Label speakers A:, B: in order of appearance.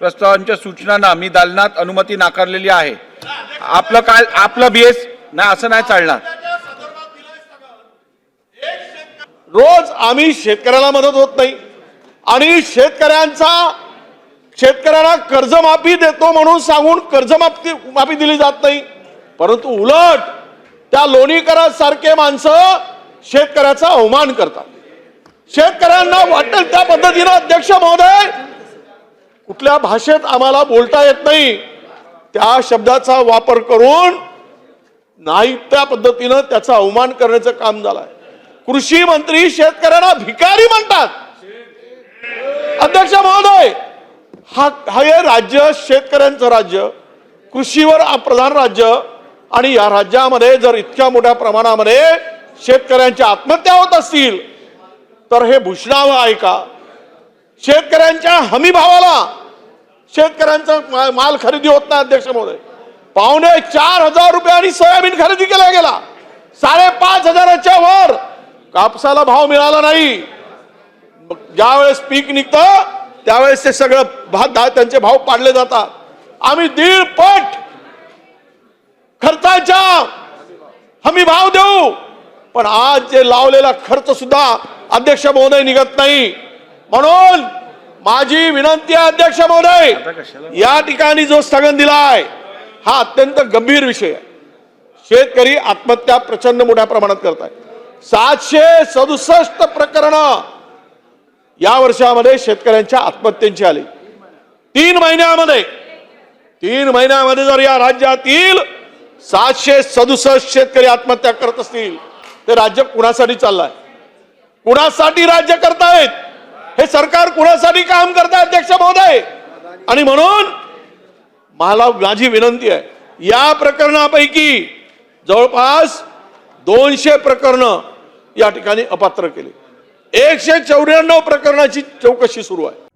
A: प्रस्तावांच्या सूचनांना मी दालनात अनुमती नाकारलेली आहे। आपलं बीएस नाही, असं नाही चालणार।
B: रोज आम्ही शेतकऱ्याला मदत होत नाही आणि शेतकऱ्यांना कर्जमाफी देतो म्हणून सांगून कर्जमाफी दिली जात नाही, परंतु उलट त्या लोणीकरांसारखे माणसं शेतकऱ्याचा अवमान करतात। शेतकऱ्यांना वाटेल त्या पद्धतीने अध्यक्ष महोदय कुठल्या भाषेत आम्हाला बोलता येत नाही त्या शब्दाचा वापर करून नाही त्या पद्धतीने त्याचा अवमान करण्याचं काम झालंय। कृषी मंत्री शेतकऱ्यांना भिकारी म्हणतात। अध्यक्ष महोदय, हे राज्य शेतकऱ्यांचं राज्य, कृषीवर प्रधान राज्य, आणि या राज्यामध्ये जर इतक्या मोठ्या प्रमाणामध्ये शेतकऱ्यांच्या आत्महत्या होत असतील तर हे भूषणावं आहे का? शेतकऱ्यांच्या हमी भावाला शेतकऱ्यांचा माल खरेदी होत नाही। अध्यक्ष महोदय, 4,500 रुपयांनी सोयाबीन खरेदी केला गेला, 5,500च्या वर कापसाला भाव मिळाला नाही। ज्यावेळेस पीक निघतं त्यावेळेस ते सगळं त्यांचे भाव पाडले जातात। आम्ही 1.5 पट खर्चाच्या हमी भाव देऊ, पण आज जे लावलेला खर्च सुद्धा अध्यक्ष महोदय निघत नाही। म्हणून माझी विनंती आहे अध्यक्ष महोदय, या ठिकाणी जो स्थगन दिलाय हा अत्यंत गंभीर विषय आहे। शेतकरी आत्महत्या प्रचंड मोठ्या प्रमाणात करताय। 767 प्रकरण या वर्षामध्ये शेतकऱ्यांच्या आत्महत्यांची आली। 3 महिन्यामध्ये जर या राज्यातील 767 शेतकरी आत्महत्या करत असतील ते राज्य कुणासाठी चाललंय? कुणासाठी राज्य करतायत? हे सरकार कुणासाठी काम करताय अध्यक्ष महोदय? आणि म्हणून माझी विनंती आहे, या प्रकरणापैकी जवळपास 200 प्रकरण या ठिकाणी अपात्र केले, 194 प्रकरणाची चौकशी सुरू आहे।